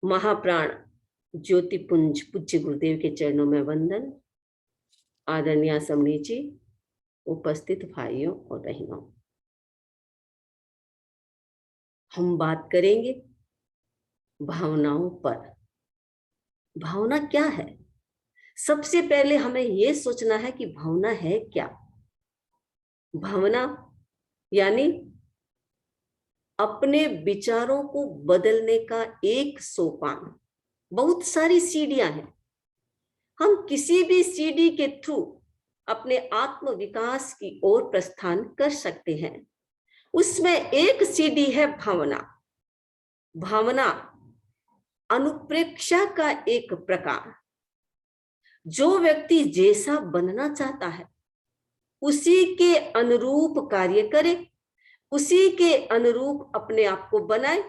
महाप्राण ज्योतिपुंज पूज्य गुरुदेव के चरणों में वंदन। आदरणीय समणी जी, उपस्थित भाइयों और बहनों, हम बात करेंगे भावनाओं पर। भावना क्या है? सबसे पहले हमें यह सोचना है कि भावना है क्या। भावना यानी अपने विचारों को बदलने का एक सोपान। बहुत सारी सीढ़ियां हैं। हम किसी भी सीढ़ी के थ्रू अपने आत्म विकास की ओर प्रस्थान कर सकते हैं। उसमें एक सीढ़ी है भावना। भावना अनुप्रेक्षा का एक प्रकार। जो व्यक्ति जैसा बनना चाहता है उसी के अनुरूप कार्य करे, उसी के अनुरूप अपने आप को बनाए,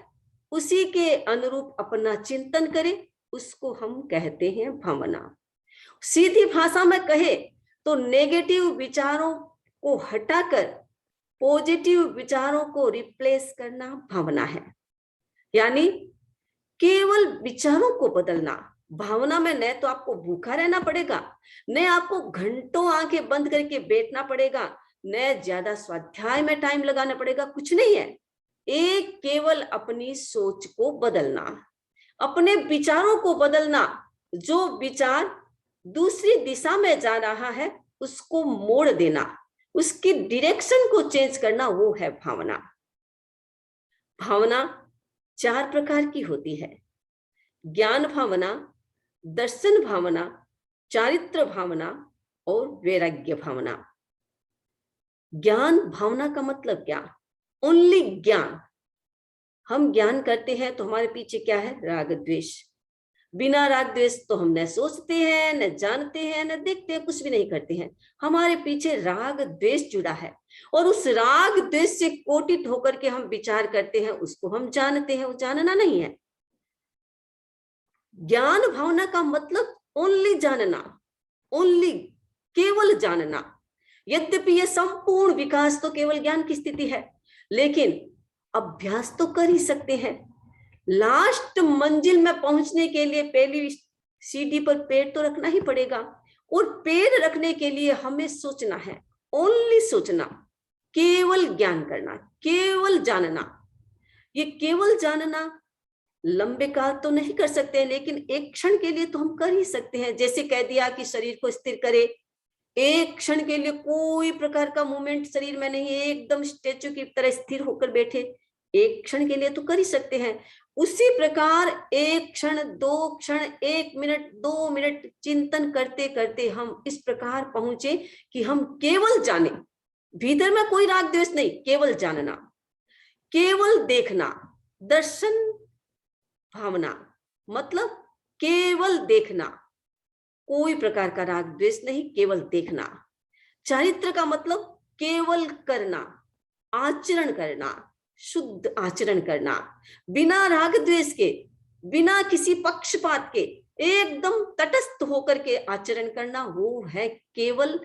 उसी के अनुरूप अपना चिंतन करे, उसको हम कहते हैं भावना। सीधी भाषा में कहे तो नेगेटिव विचारों को हटाकर पॉजिटिव विचारों को रिप्लेस करना भावना है। यानी केवल विचारों को बदलना। भावना में न तो आपको भूखा रहना पड़ेगा, न आपको घंटों आंखें बंद करके बैठना पड़ेगा, न ज्यादा स्वाध्याय में टाइम लगाना पड़ेगा, कुछ नहीं है। एक केवल अपनी सोच को बदलना, अपने विचारों को बदलना। जो विचार दूसरी दिशा में जा रहा है उसको मोड़ देना, उसकी डायरेक्शन को चेंज करना, वो है भावना। भावना 4 प्रकार की होती है: ज्ञान भावना, दर्शन भावना, चारित्र भावना और वैराग्य भावना। ज्ञान भावना का मतलब क्या? ओनली ज्ञान। हम ज्ञान करते हैं तो हमारे पीछे क्या है? राग द्वेष। बिना राग द्वेष तो हम न सोचते हैं, न जानते हैं, न देखते हैं, कुछ भी नहीं करते हैं। हमारे पीछे राग द्वेष जुड़ा है और उस राग द्वेष से कोटित होकर के हम विचार करते हैं, उसको हम जानते हैं। वो जानना नहीं है। ज्ञान भावना का मतलब ओनली जानना, ओनली केवल जानना। यद्यपि यह संपूर्ण विकास तो केवल ज्ञान की स्थिति है, लेकिन अभ्यास तो कर ही सकते हैं। लास्ट मंजिल में पहुंचने के लिए पहली सीढ़ी पर पैर तो रखना ही पड़ेगा, और पैर रखने के लिए हमें सोचना है, ओनली सोचना, केवल ज्ञान करना, केवल जानना। ये केवल जानना लंबे काल तो नहीं कर सकते हैं, लेकिन एक क्षण के लिए तो हम कर ही सकते हैं। जैसे कह दिया कि शरीर को स्थिर करे, एक क्षण के लिए कोई प्रकार का मूवमेंट शरीर में नहीं है, एकदम स्टैचू की तरह स्थिर होकर बैठे, एक क्षण के लिए तो कर ही सकते हैं। उसी प्रकार एक क्षण, 2 क्षण, 1 मिनट, 2 मिनट चिंतन करते करते हम इस प्रकार पहुंचे कि हम केवल जाने। भीतर में कोई राग द्वेष नहीं, केवल जानना, केवल देखना। दर्शन भावना मतलब केवल देखना, कोई प्रकार का राग द्वेष नहीं, केवल देखना। चारित्र का मतलब केवल करना, आचरण करना, शुद्ध आचरण करना, बिना राग द्वेष के, बिना किसी पक्षपात के, एकदम तटस्थ होकर के आचरण करना, वो है केवल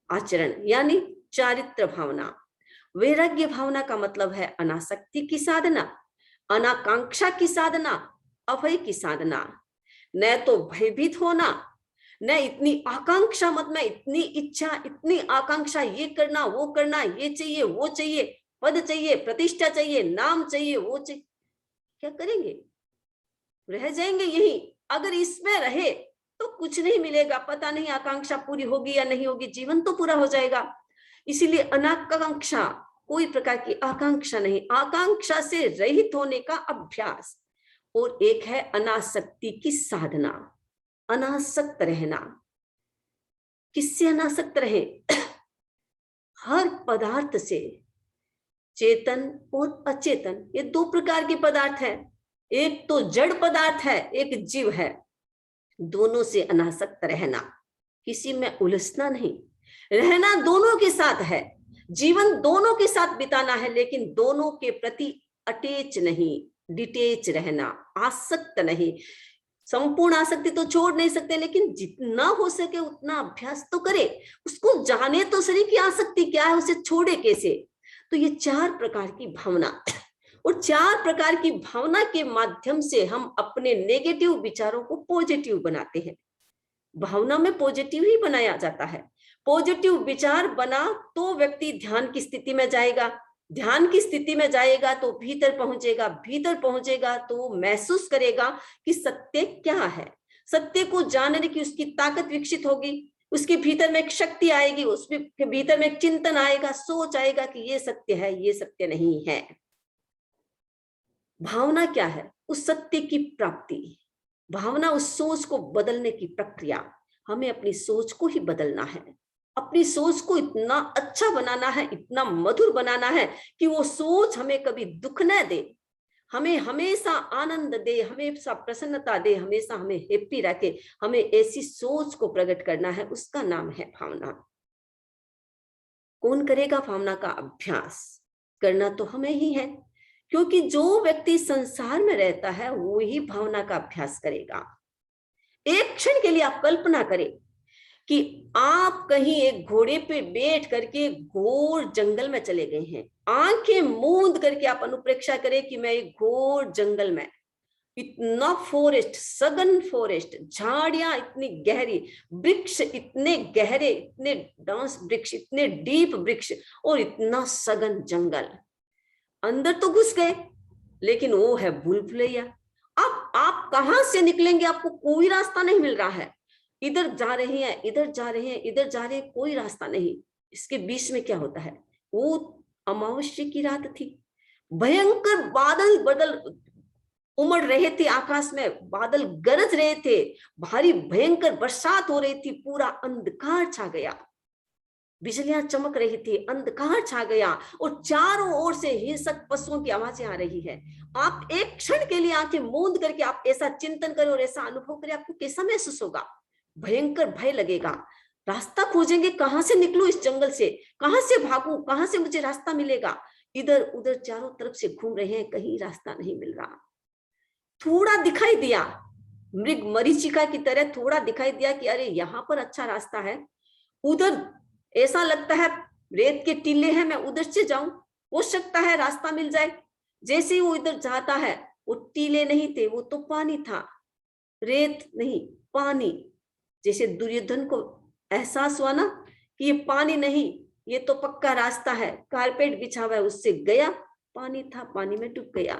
आचरण, यानी चारित्र भावना। वैराग्य भावना का मतलब है अनासक्ति की साधना, अनाकांक्षा की साधना, अभय की साधना। न तो भयभीत होना, न इतनी आकांक्षा मत में, इतनी इच्छा, इतनी आकांक्षा, ये करना, वो करना, ये चाहिए, वो चाहिए, पद चाहिए, प्रतिष्ठा चाहिए, नाम चाहिए, वो चाहिए। क्या करेंगे? रह जाएंगे यही। अगर इसमें रहे तो कुछ नहीं मिलेगा। पता नहीं आकांक्षा पूरी होगी या नहीं होगी, जीवन तो पूरा हो जाएगा। इसीलिए अनाकांक्षा, कोई प्रकार की आकांक्षा नहीं, आकांक्षा से रहित होने का अभ्यास। और एक है अनासक्ति की साधना, अनासक्त रहना। किससे अनासक्त रहे? हर पदार्थ से, चेतन और अचेतन, ये 2 प्रकार के पदार्थ हैं। एक तो जड़ पदार्थ है, एक जीव है। दोनों से अनासक्त रहना, किसी में उलझना नहीं, रहना दोनों के साथ है। जीवन दोनों के साथ बिताना है, लेकिन दोनों के प्रति अटैच नहीं, डिटेच रहना, आसक्त नहीं। संपूर्ण आसक्ति तो छोड़ नहीं सकते, लेकिन जितना हो सके उतना अभ्यास तो करे, उसको जाने तो सही कि आसक्ति क्या है, उसे छोड़े कैसे। तो ये 4 प्रकार की भावना। और 4 प्रकार की भावना के माध्यम से हम अपने नेगेटिव विचारों को पॉजिटिव बनाते हैं। भावना में पॉजिटिव ही बनाया जाता है। पॉजिटिव विचार बना तो व्यक्ति ध्यान की स्थिति में जाएगा, ध्यान की स्थिति में जाएगा तो भीतर पहुंचेगा, भीतर पहुंचेगा तो महसूस करेगा कि सत्य क्या है। सत्य को जानने की उसकी ताकत विकसित होगी, उसके भीतर में एक शक्ति आएगी, उसके भीतर में एक चिंतन आएगा, सोच आएगा कि ये सत्य है, ये सत्य नहीं है। भावना क्या है? उस सत्य की प्राप्ति। भावना उस सोच को बदलने की प्रक्रिया। हमें अपनी सोच को ही बदलना है, अपनी सोच को इतना अच्छा बनाना है, इतना मधुर बनाना है कि वो सोच हमें कभी दुख न दे, हमें हमेशा आनंद दे, हमेशा प्रसन्नता दे, हमेशा हमें हैप्पी रखे। हमें ऐसी सोच को प्रकट करना है, उसका नाम है भावना। कौन करेगा भावना का अभ्यास? करना तो हमें ही है, क्योंकि जो व्यक्ति संसार में रहता है वो ही भावना का अभ्यास करेगा। एक क्षण के लिए आप कल्पना करें कि आप कहीं एक घोड़े पे बैठ करके घोर जंगल में चले गए हैं। आंखें मूंद करके आप अनुप्रेक्षा करें कि मैं एक घोर जंगल में, इतना फॉरेस्ट, सघन फॉरेस्ट, झाड़ियां इतनी गहरी, वृक्ष इतने गहरे, इतने डांस वृक्ष, इतने डीप वृक्ष और इतना सघन जंगल। अंदर तो घुस गए, लेकिन वो है भूल भुलैया। अब आप कहां से निकलेंगे? आपको कोई रास्ता नहीं मिल रहा है। इधर जा रहे हैं, इधर जा रहे हैं, इधर जा रहे हैं, कोई रास्ता नहीं। इसके बीच में क्या होता है? वो अमावस्या की रात थी, भयंकर बादल बदल उमड़ रहे थे, आकाश में बादल गरज रहे थे, भारी भयंकर बरसात हो रही थी, पूरा अंधकार छा गया, बिजलियां चमक रही थी, अंधकार छा गया और चारों ओर से हिंसक पशुओं की आवाजें आ रही है। आप एक क्षण के लिए आंखें मूंद करके आप ऐसा चिंतन करें और ऐसा अनुभव करें, आपको कैसा महसूस होगा? भयंकर भय लगेगा। रास्ता खोजेंगे, कहां से निकलूं इस जंगल से, कहां से भागूं, कहां से मुझे रास्ता मिलेगा? इधर उधर चारों तरफ से घूम रहे हैं, कहीं रास्ता नहीं मिल रहा। थोड़ा दिखाई दिया, मृग मरीचिका की तरह थोड़ा दिखाई दिया कि अरे यहां पर अच्छा रास्ता है, उधर ऐसा लगता है रेत के टीले हैं, मैं उधर से जाऊं, हो सकता है रास्ता मिल जाए। जैसे ही वो इधर जाता है, वो टीले नहीं थे, वो तो पानी था, रेत नहीं, पानी। जैसे दुर्योधन को एहसास हुआ ना कि ये पानी नहीं, ये तो पक्का रास्ता है, कारपेट बिछा हुआ है, उससे गया, पानी था, पानी में डूब गया।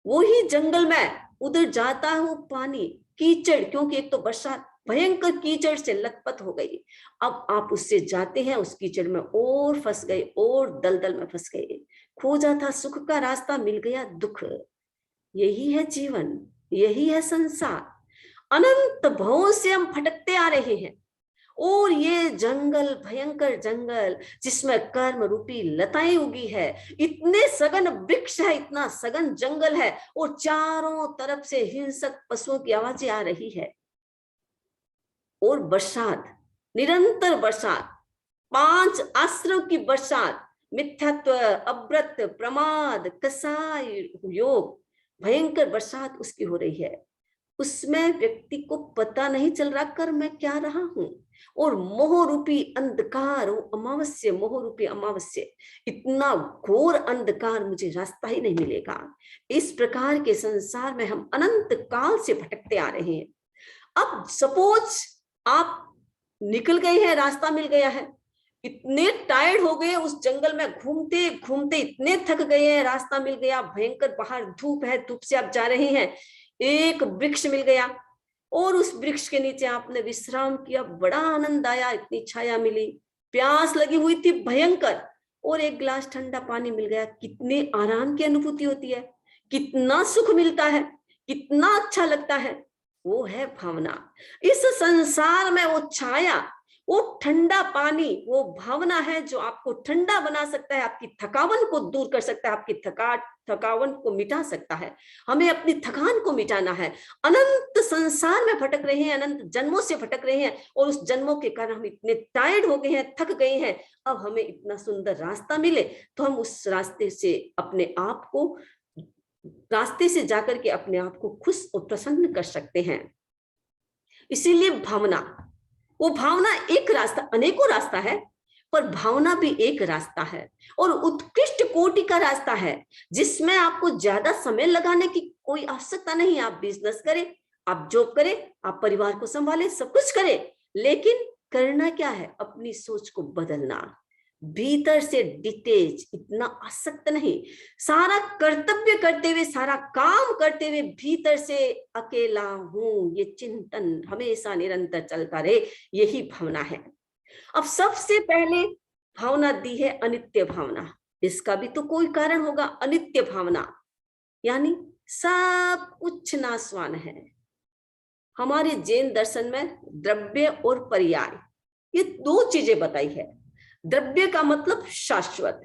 वो ही जंगल में उधर जाता है, वो पानी, कीचड़, क्योंकि एक तो बरसात, भयंकर कीचड़ से लथपथ हो गई। अब आप उससे जाते हैं, उस कीचड़ में और फंस गए, और दलदल में फंस गए। खोजा था सुख का रास्ता, मिल गया दुख। यही है जीवन, यही है संसार। अनंत भवों से हम भटकते आ रहे हैं, और ये जंगल, भयंकर जंगल जिसमें कर्म रूपी लताएं उगी है, इतने सघन वृक्ष है, इतना सघन जंगल है, और चारों तरफ से हिंसक पशुओं की आवाजें आ रही है, और बरसात, निरंतर बरसात, 5 आश्रम की बरसात, मिथ्यात्व, अव्रत, प्रमाद, कसाय, योग, भयंकर बरसात उसकी हो रही है। उसमें व्यक्ति को पता नहीं चल रहा कर मैं क्या रहा हूं, और मोह रूपी अंधकार, अमावस्या, मोह रूपी अमावस्या, इतना घोर अंधकार, मुझे रास्ता ही नहीं मिलेगा। इस प्रकार के संसार में हम अनंत काल से भटकते आ रहे हैं। अब सपोज आप निकल गए हैं, रास्ता मिल गया है, इतने टायर्ड हो गए उस जंगल में घूमते घूमते, इतने थक गए हैं, रास्ता मिल गया, भयंकर बाहर धूप है, धूप से आप जा रहे हैं, एक वृक्ष मिल गया, और उस वृक्ष के नीचे आपने विश्राम किया, बड़ा आनंद आया, इतनी छाया मिली, प्यास लगी हुई थी भयंकर, और एक गिलास ठंडा पानी मिल गया। कितने आराम की अनुभूति होती है, कितना सुख मिलता है, कितना अच्छा लगता है। वो है भावना। इस संसार में वो छाया, वो ठंडा पानी, वो भावना है जो आपको ठंडा बना सकता है, आपकी थकावन को दूर कर सकता है, आपकी थकावन को मिटा सकता है। हमें अपनी थकान को मिटाना है। अनंत संसार में भटक रहे हैं, अनंत जन्मों से भटक रहे हैं, और उस जन्मों के कारण हम इतने टायर्ड हो गए हैं, थक गए हैं। अब हमें इतना सुंदर रास्ता मिले तो हम उस रास्ते से अपने आप को, रास्ते से जाकर के अपने आप को खुश और प्रसन्न कर सकते हैं। इसीलिए भावना, वो भावना एक रास्ता, अनेकों रास्ता है, पर भावना भी एक रास्ता है और उत्कृष्ट कोटि का रास्ता है, जिसमें आपको ज्यादा समय लगाने की कोई आवश्यकता नहीं। आप बिजनेस करें, आप जॉब करें, आप परिवार को संभालें, सब कुछ करें, लेकिन करना क्या है? अपनी सोच को बदलना, भीतर से डिटेच, इतना आसक्त नहीं, सारा कर्तव्य करते हुए, सारा काम करते हुए भीतर से अकेला हूं, ये चिंतन हमेशा निरंतर चलता रहे, यही भावना है। अब सबसे पहले भावना दी है अनित्य भावना। इसका भी तो कोई कारण होगा। अनित्य भावना यानी सब कुछ नाशवान है। हमारे जैन दर्शन में द्रव्य और पर्याय, ये दो चीजें बताई है। द्रव्य का मतलब शाश्वत,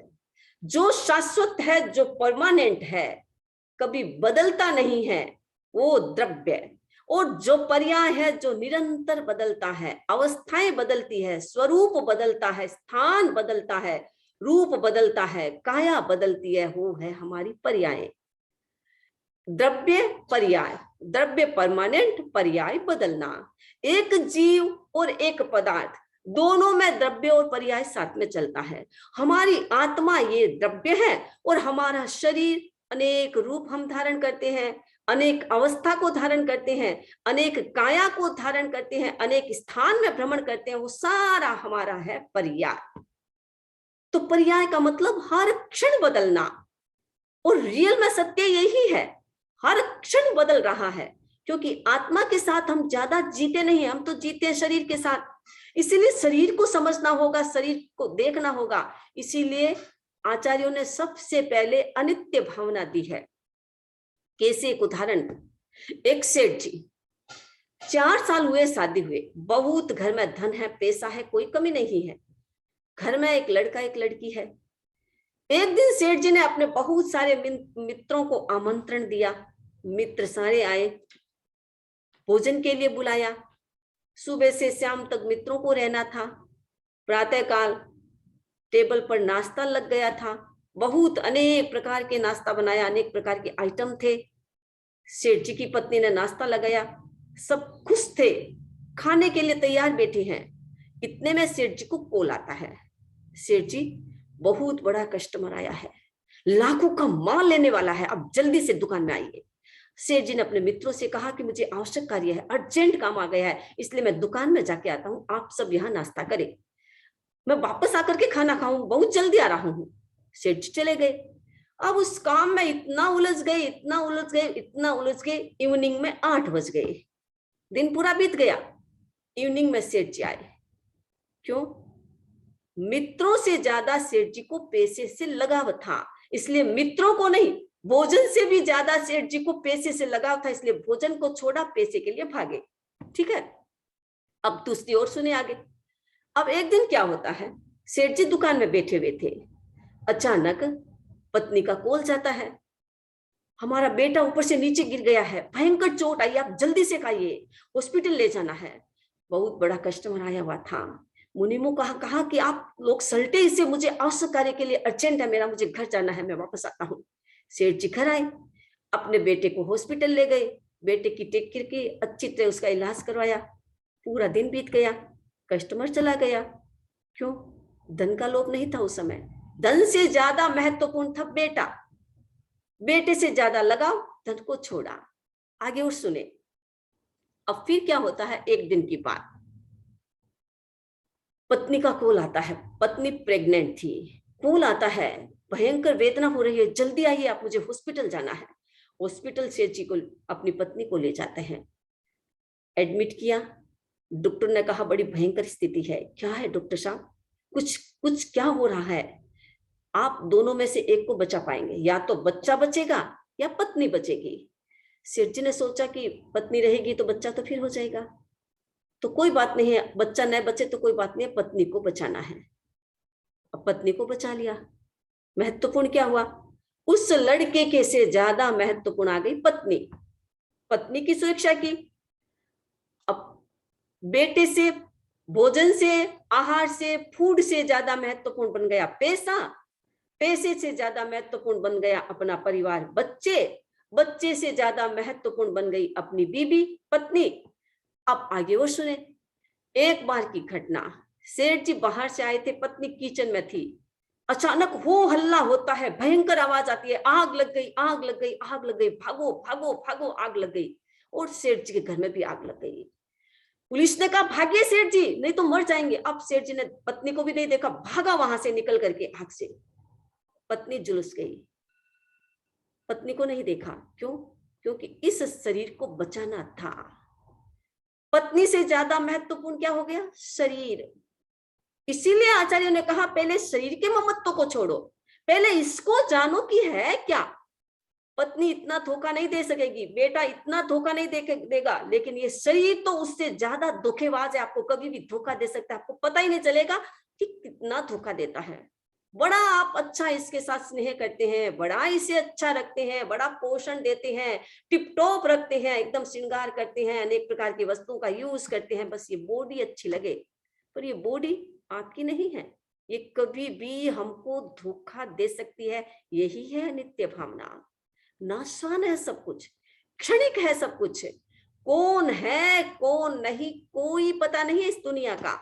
जो शाश्वत है, जो परमानेंट है, कभी बदलता नहीं है, वो द्रव्य। और जो पर्याय है, जो निरंतर बदलता है, अवस्थाएं बदलती है, स्वरूप बदलता है, स्थान बदलता है, रूप बदलता है, काया बदलती है, वो है हमारी पर्याय। द्रव्य पर्याय, द्रव्य परमानेंट, पर्याय बदलना। एक जीव और एक पदार्थ, दोनों में द्रव्य और पर्याय साथ में चलता है। हमारी आत्मा ये द्रव्य है और हमारा शरीर अनेक रूप हम धारण करते हैं, अनेक अवस्था को धारण करते हैं, अनेक काया को धारण करते हैं, अनेक स्थान में भ्रमण करते हैं, वो सारा हमारा है पर्याय। तो पर्याय का मतलब हर क्षण बदलना, और रियल में सत्य यही है, हर क्षण बदल रहा है। क्योंकि आत्मा के साथ हम ज्यादा जीते नहीं, हम तो जीते हैं शरीर के साथ। इसीलिए शरीर को समझना होगा, शरीर को देखना होगा। इसीलिए आचार्यों ने सबसे पहले अनित्य भावना दी है। कैसे? एक उदाहरण, एक सेठ जी, 4 साल हुए शादी हुए, बहुत घर में धन है, पैसा है, कोई कमी नहीं है। घर में एक लड़का एक लड़की है। एक दिन सेठ जी ने अपने बहुत सारे मित्रों को आमंत्रण दिया। मित्र सारे आए, भोजन के लिए बुलाया। सुबह से शाम तक मित्रों को रहना था। प्रातःकाल टेबल पर नाश्ता लग गया था। बहुत अनेक प्रकार के नाश्ता बनाया, अनेक प्रकार के आइटम थे। सेठ जी की पत्नी ने नाश्ता लगाया, सब खुश थे, खाने के लिए तैयार बैठे हैं। इतने में सेठ जी को कॉल आता है, सेठ जी बहुत बड़ा कस्टमर आया है, लाखों का माल लेने वाला है, अब जल्दी से दुकान में आइए। सेठ जी ने अपने मित्रों से कहा कि मुझे आवश्यक कार्य है, अर्जेंट काम आ गया है, इसलिए मैं दुकान में जाके आता हूं, आप सब यहाँ नाश्ता करें, मैं वापस आकर के खाना खाऊं, बहुत जल्दी आ रहा हूं। सेठ जी चले गए। अब उस काम में इतना उलझ गए, इतना उलझ गए, इतना उलझ गए, इवनिंग में 8 बज गए। दिन पूरा बीत गया। इवनिंग में सेठ जी आए। क्यों? मित्रों से ज्यादा सेठ जी को पैसे से लगाव था, इसलिए मित्रों को नहीं, भोजन से भी ज्यादा सेठ जी को पैसे से लगाव था, इसलिए भोजन को छोड़ा, पैसे के लिए भागे। ठीक है, अब दूसरी ओर सुने आगे। अब एक दिन क्या होता है, सेठ जी दुकान में बैठे हुए थे, अचानक पत्नी का कॉल जाता है, हमारा बेटा ऊपर से नीचे गिर गया है, भयंकर चोट आई, आप जल्दी से खाइए, हॉस्पिटल ले जाना है। बहुत बड़ा कस्टमर आया हुआ था। मुनिमो कहा कि आप लोग सल्टे इसे, मुझे आवश्यक कार्य के लिए अर्जेंट है मेरा, मुझे घर जाना है, मैं वापस आता हूँ। सेठ जी घर आए, अपने बेटे को हॉस्पिटल ले गए, बेटे की टेक केयर की, अच्छी तरह उसका इलाज करवाया। पूरा दिन बीत गया, कस्टमर चला गया। क्यों? धन का लोभ नहीं था उस समय, धन से ज्यादा महत्वपूर्ण था बेटा, बेटे से ज्यादा लगाव, धन को छोड़ा। आगे और सुने। अब फिर क्या होता है, एक दिन की बात, पत्नी का कॉल आता है, पत्नी प्रेग्नेंट थी, कॉल आता है, भयंकर वेदना हो रही है, जल्दी आइए आप, मुझे हॉस्पिटल जाना है। हॉस्पिटल सेठ जी को, अपनी पत्नी को ले जाते हैं, एडमिट किया। डॉक्टर ने कहा बड़ी भयंकर स्थिति है। क्या है डॉक्टर साहब? कुछ कुछ क्या हो रहा है? आप दोनों में से एक को बचा पाएंगे, या तो बच्चा बचेगा या पत्नी बचेगी। सेठ जी ने सोचा कि पत्नी रहेगी तो बच्चा तो फिर हो जाएगा, तो कोई बात नहीं है, बच्चा न बचे तो कोई बात नहीं है, पत्नी को बचाना है। अब पत्नी को बचा लिया। महत्वपूर्ण क्या हुआ, उस लड़के के से ज्यादा महत्वपूर्ण आ गई पत्नी। पत्नी की सुरक्षा की। अब बेटे से, भोजन से, आहार से, फूड से ज्यादा महत्वपूर्ण बन गया पैसा, पैसे से ज्यादा महत्वपूर्ण बन गया अपना परिवार, बच्चे, बच्चे से ज्यादा महत्वपूर्ण बन गई अपनी बीबी, पत्नी। अब आगे और सुने। एक बार की घटना, सेठ जी बाहर से आए थे, पत्नी किचन में थी। अचानक हो हल्ला होता है, भयंकर आवाज आती है, आग लग गई, आग लग गई, आग लग गई, भागो भागो भागो, आग लग गई। और सेठ जी के घर में भी आग लग गई। पुलिस ने कहा भागिए सेठ जी, नहीं तो मर जाएंगे। अब सेठ जी ने पत्नी को भी नहीं देखा, भागा वहां से निकल करके आग से। पत्नी झुलस गई, पत्नी को नहीं देखा। क्यों? क्योंकि इस शरीर को बचाना था। पत्नी से ज्यादा महत्वपूर्ण क्या हो गया? शरीर। इसीलिए आचार्य ने कहा पहले शरीर के ममत्व को छोड़ो, पहले इसको जानो कि है क्या। पत्नी इतना धोखा नहीं दे सकेगी, बेटा इतना धोखा नहीं देगा, लेकिन ये शरीर तो उससे ज्यादा धोखेबाज है, आपको कभी भी धोखा दे सकता है, आपको पता ही नहीं चलेगा कि कितना धोखा देता है। बड़ा आप अच्छा इसके साथ स्नेह करते हैं, बड़ा इसे अच्छा रखते हैं, बड़ा पोषण देते हैं, टिप टॉप रखते हैं, एकदम श्रृंगार करते हैं, अनेक प्रकार की वस्तुओं का यूज करते हैं, बस ये बॉडी अच्छी लगे। पर ये बॉडी आपकी नहीं है, ये कभी भी हमको धोखा दे सकती है। यही है नित्य भावना। नाशवान है सब कुछ, क्षणिक है सब कुछ। कौन है कौन नहीं कोई पता नहीं है इस दुनिया का,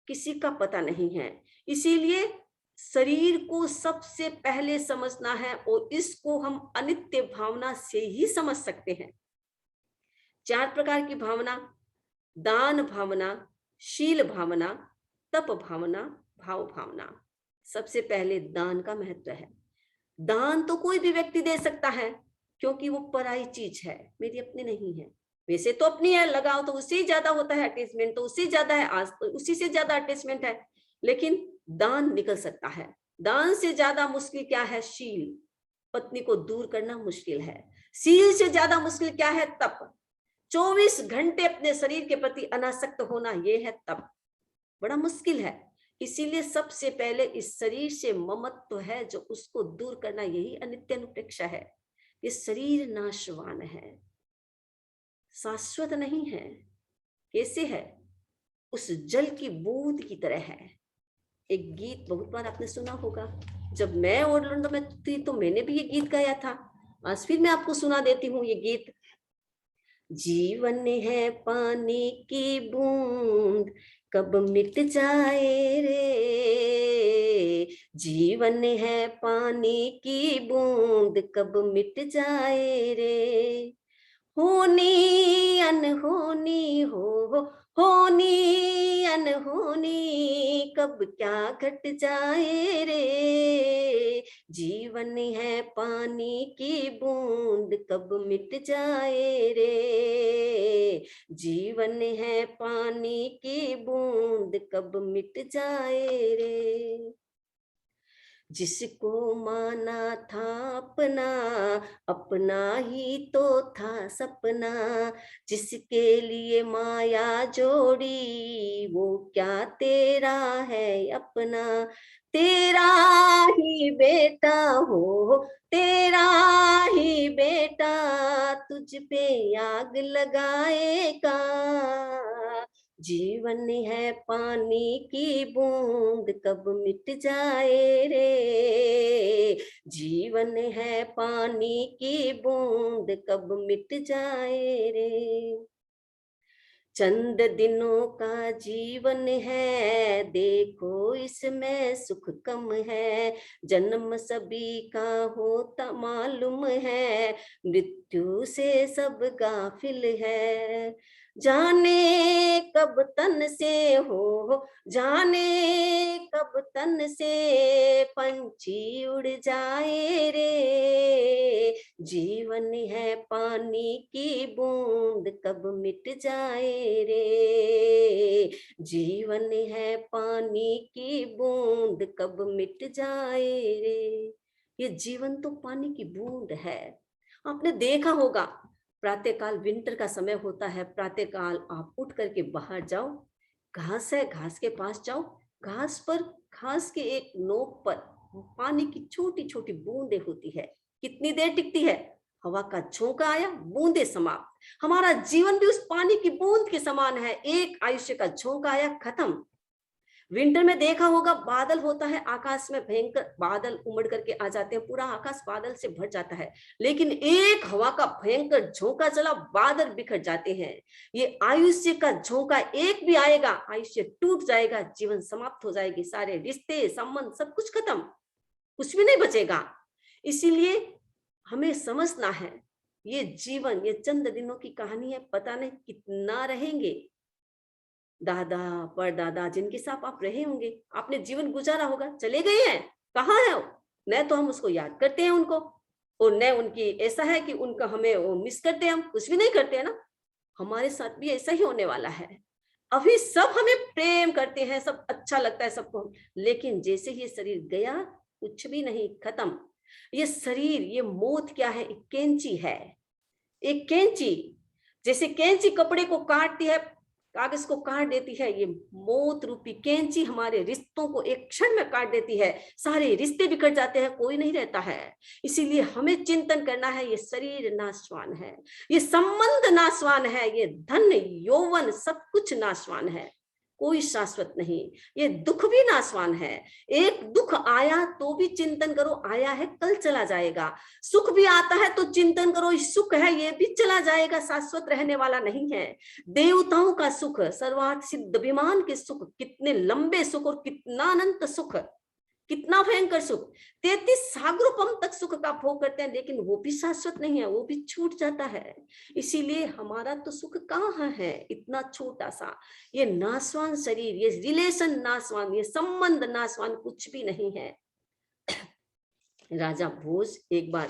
किसी का पता नहीं है। इसीलिए शरीर को सबसे पहले समझना है, और इसको हम अनित्य भावना से ही समझ सकते हैं। 4 प्रकार की भावना: दान भावना, शील भावना, तप भावना, भाव भावना। सबसे पहले दान का महत्व है। दान तो कोई भी व्यक्ति दे सकता है, क्योंकि वो पराई चीज है, मेरी अपनी नहीं है। वैसे तो अपनी है, लगाओ तो उससे ही ज्यादा होता है, अटैचमेंट तो उससे ज्यादा है, आज तो उसी से ज्यादा अटैचमेंट है। लेकिन दान निकल सकता है। दान से ज्यादा मुश्किल क्या है? शील। पत्नी को दूर करना मुश्किल है। शील से ज्यादा मुश्किल क्या है? तप। 24 घंटे अपने शरीर के प्रति अनासक्त होना, यह है तप। बड़ा मुश्किल है। इसीलिए सबसे पहले इस शरीर से ममत्व है जो उसको दूर करना, यही अनित्य अनुप्रेक्षा है। ये शरीर नाशवान है, शाश्वत नहीं है। कैसे है? उस जल की बूंद की तरह है। एक गीत बहुत बार आपने सुना होगा, जब मैं ऑरलैंडो में थी तो मैंने भी ये गीत गाया था। आज फिर मैं आपको सुना देती हूँ ये गीत। जीवन है पानी की बूंद, कब मिट जाए रे। जीवन है पानी की बूंद, कब मिट जाए रे। होनी अनहोनी होनी अनहोनी, कब क्या घट जाए रे। जीवन है पानी की बूंद, कब मिट जाए रे। जीवन है पानी की बूंद, कब मिट जाए रे। जिसको माना था अपना, अपना ही तो था सपना। जिसके लिए माया जोड़ी, वो क्या तेरा है अपना। तेरा ही बेटा हो, तेरा ही बेटा, तुझ पे आग लगाएगा। जीवन है पानी की बूंद, कब मिट जाए रे। जीवन है पानी की बूंद, कब मिट जाए रे। चंद दिनों का जीवन है, देखो इसमें सुख कम है। जन्म सभी का होता मालूम है, मृत्यु से सब गाफिल है। जाने कब तन से हो, जाने कब तन से पंछी उड़ जाए रे। जीवन है पानी की बूंद, कब मिट जाए रे। जीवन है पानी की बूंद, कब मिट जाए रे। ये जीवन तो पानी की बूंद है। आपने देखा होगा, प्रातःकाल विंटर का समय होता है, प्रातःकाल आप उठ करके बाहर जाओ, घास है, घास के पास जाओ, घास पर, घास के एक नोक पर पानी की छोटी छोटी बूंदें होती है। कितनी देर टिकती है? हवा का झोंका आया, बूंदे समाप्त। हमारा जीवन भी उस पानी की बूंद के समान है, एक आयुष्य का झोंका आया, खत्म। विंटर में देखा होगा, बादल होता है आकाश में, भयंकर बादल उमड़ करके आ जाते हैं, पूरा आकाश बादल से भर जाता है, लेकिन एक हवा का भयंकर झोंका चला, बादल बिखर जाते हैं। ये आयुष्य का झोंका एक भी आएगा, आयुष्य टूट जाएगा, जीवन समाप्त हो जाएगी, सारे रिश्ते संबंध सब कुछ खत्म, कुछ भी नहीं बचेगा। इसीलिए हमें समझना है, ये जीवन, ये चंद दिनों की कहानी है, पता नहीं कितना रहेंगे। दादा परदादा जिनके साथ आप रहे होंगे, आपने जीवन गुजारा होगा, चले गए हैं, कहाँ है वो? न तो हम उसको याद करते हैं उनको, और न उनकी ऐसा है कि उनका हमें वो मिस करते हैं, हम कुछ भी नहीं करते हैं ना। हमारे साथ भी ऐसा ही होने वाला है। अभी सब हमें प्रेम करते हैं, सब अच्छा लगता है सबको, लेकिन जैसे ही ये शरीर गया, कुछ भी नहीं, खत्म। ये शरीर, ये मौत क्या है? एक कैंची है, एक कैंची। जैसे कैंची कपड़े को काटती है, कागज को काट देती है, ये मौत रूपी कैंची हमारे रिश्तों को एक क्षण में काट देती है, सारे रिश्ते बिखर जाते हैं, कोई नहीं रहता है। इसीलिए हमें चिंतन करना है, ये शरीर नाशवान है, ये संबंध नाशवान है, ये धन यौवन सब कुछ नाशवान है, कोई शाश्वत नहीं। ये दुख भी नाशवान है, एक दुख आया तो भी चिंतन करो, आया है कल चला जाएगा। सुख भी आता है तो चिंतन करो, सुख है ये भी चला जाएगा, शाश्वत रहने वाला नहीं है। देवताओं का सुख, सर्वार्थ सिद्ध विमान के सुख, कितने लंबे सुख और कितना अनंत सुख, कितना भयंकर सुख, 33 सागरोपम तक सुख का भोग करते हैं, लेकिन वो भी शाश्वत नहीं है, वो भी छूट जाता है। इसीलिए हमारा तो सुख कहाँ है, इतना छोटा सा, ये नाशवान शरीर, ये रिलेशन नाशवान, ये संबंध नाशवान, कुछ भी नहीं है। राजा भोज एक बार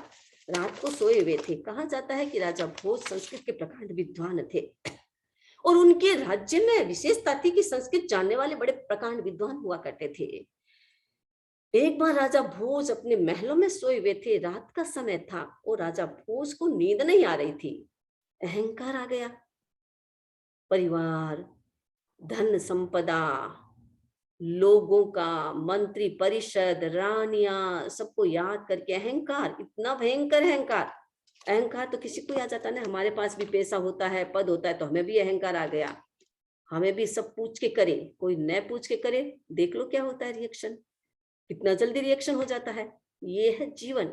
रात को सोए हुए थे। कहा जाता है कि राजा भोज संस्कृत के प्रकांड विद्वान थे, और उनके राज्य में विशेषता थी कि संस्कृत जानने वाले बड़े प्रकांड विद्वान हुआ करते थे। एक बार राजा भोज अपने महलों में सोए हुए थे, रात का समय था, और राजा भोज को नींद नहीं आ रही थी। अहंकार आ गया, परिवार, धन संपदा, लोगों का, मंत्री परिषद, रानियां, सबको याद करके अहंकार, इतना भयंकर अहंकार। अहंकार तो किसी को आ जाता है ना, हमारे पास भी पैसा होता है, पद होता है, तो हमें भी अहंकार आ गया, हमें भी सब पूछ के करे, कोई न पूछ के करे, देख लो क्या होता है रिएक्शन, कितना जल्दी रिएक्शन हो जाता है। ये है जीवन।